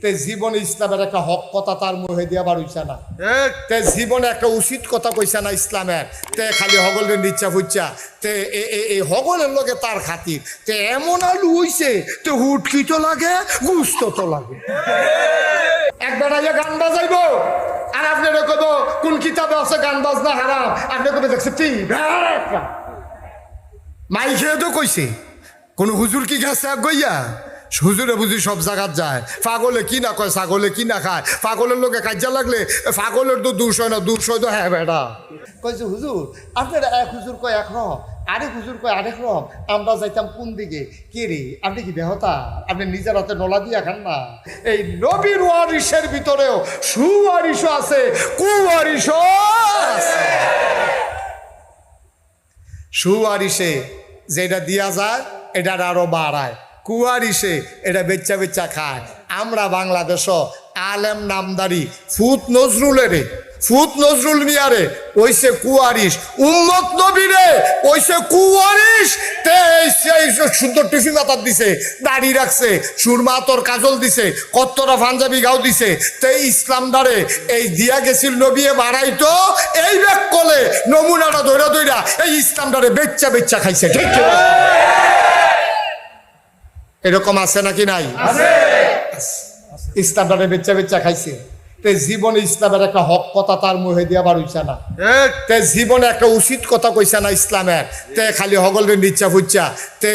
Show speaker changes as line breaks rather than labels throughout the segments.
তে জীবনে ইসলামের একটা হক কথা তার মুখে দিয়া বার হইছে না, তে জীবনে একটা উচিত কথা কইছে না ইসলামের, তে খালি হগলের নিচ্ছা ফুচ্ছা তে এই হগলের লগে তার খাতির তে এমন আলু হইছে তে হুটকি তো লাগে, গুস্ত তো লাগে। একবার আগে গান বাজাইব আর আপনি কব কোন কিতাবে আছে গান বাজনা হারাম, আপনি কবে দেখছে ঠিক মাই খেয়ে তো কইছে কোন হুজুর কি গেছে গইয়া, হুজুরে বুঝি সব জায়গাত যায়, পাগলে কি না কয় ছাগলে কি না খায়, পাগলের লোকে কাজা লাগলে পাগলের তো দোষ হয় না, দোষ হয় তো হ্যাঁ বেটা কইছে হুজুর আপনার এক হুজুর কয় এক রকম, আরেক হুজুর কয় আরেক রকম, আমরা যাইতাম কোন দিকে, কে রে আপনি কি বেহতা, আপনি নিজের হাতে নলা দিয়া খান না। এই নবীর ওয়ারিসের ভিতরেও সুওয়ারিসও আছে, কুওয়ারিসও আছে। সুওয়ারিসে যেটা দিয়া যায় এটা আরো বাড়ায়, কুয়ারিসে এটা বেচ্চা বেচ্চা খায়। আমরা বাংলাদেশও আলেম নামদারি ফুত নজরুল মিয়ারে ওইসে কুয়ারিস, উম্মত নবীরে ওইসে কুয়ারিস। তে সুন্দর টিফি মাথার দিছে, দাড়ি রাখছে, সুরমা তোর কাজল দিছে, কত্তরা পাঞ্জাবি গাও দিছে। তে ইসলাম দারে এই দিয়া গেছিল নবী বাড়াইতো এই ব্যাগ কলে নমুনাটা ধৈরা ধৈরা এই ইসলাম দারে বেচ্চা বেচ্চা খাইছে। ঠিক এরকম আছে নাকি নাই? ইসলাম দারে বেচ্চা বেচ্চা খাইছে। তে জীবনে ইসলামের একটা হক কথা তার মুখে দিয়া বার হইছে না, তে জীবনে একটা উচিত কথা কইছে না ইসলামের, তে খালি হগলের নিচ্ছা ফুচ্ছা তে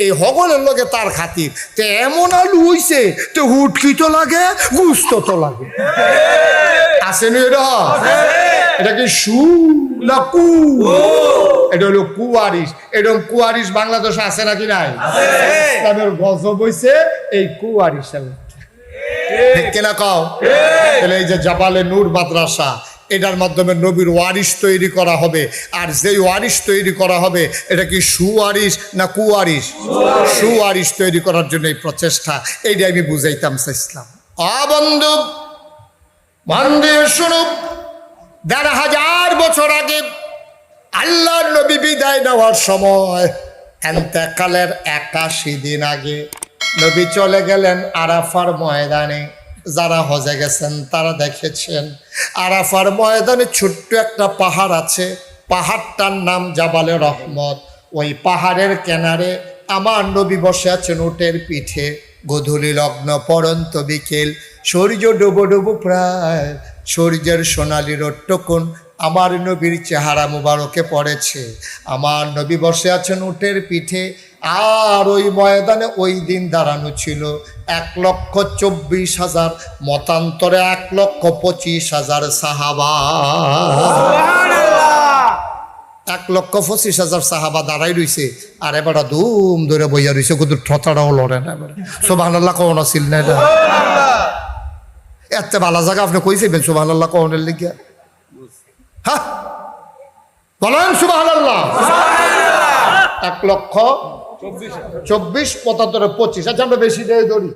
এই হগলের লগে তার খাতির তে এমন আলু হইছে তে হুটকি তো লাগে, গুস্ত তো লাগে। আসেনি এটা কি সু না কু? এটা হলো কুয়ারিস। এরকম কুয়ারিস বাংলাদেশে আছে নাকি নাই? ইসলামের গজব হইছে এই কুয়ারিসের। কেনা কও তাহলে এই যে জাবালে নূর মাদ্রাসা, এটার মাধ্যমে নবীর ওয়ারিস তৈরি করা হবে। আর যেই ওয়ারিস তৈরি করা হবে এটা কি সুওয়ারিস না কুওয়ারিস? সুওয়ারিস তৈরি করার জন্য এই প্রচেষ্টা, এইটা আমি বুঝাইতাম চাইছিলাম। বন্ধু বান্ধব শুনো, ১,৫০০ বছর আগে আল্লাহর নবী বিদায় নেওয়ার সময়, এন্তেকালের ৮১ দিন আগে নবী চলে গেলেন আরাফার ময়দানে। যারা হজে গেছেন তারা দেখেছেন আরাফার ময়দানে ছোট্ট একটা পাহাড় আছে, পাহাড়টার নাম জাবালে রহমত। ওই পাহাড়ের কিনারে আমার নবী বসে আছেন উটের পিঠে। গোধূলি লগ্ন পড়ন্ত বিকেল, সূর্য ডুবো ডুবো প্রায়, সূর্যের সোনালি রোট্টকুন আমার নবীর চেহারা মুবারকে পড়েছে। আমার নবী বসে আছেন উটের পিঠে। আর ওই ময়দানে ওই দিন দাঁড়ানো ছিল ১,২৪,০০০, মতান্তরে ১,২৫,০০০ সাহাবা। ১,২৫,০০০ সাহাবা দাঁড়াই রইছে। আর এবার ধুম ধরে বইয়া রইছে, কিন্তু ঠতাটাও লড়ে না। সুবহানাল্লাহ কোন ছিল না, এটা এত ভালো জায়গা আপনি কইছেন সুবহানাল্লাহ কোনের লিগা? হ্যাঁ বলেন সুবহানাল্লাহ। ১,২৪,০০০ মতান্তরে ২৫। আচ্ছা আমরা বেশি ধরি।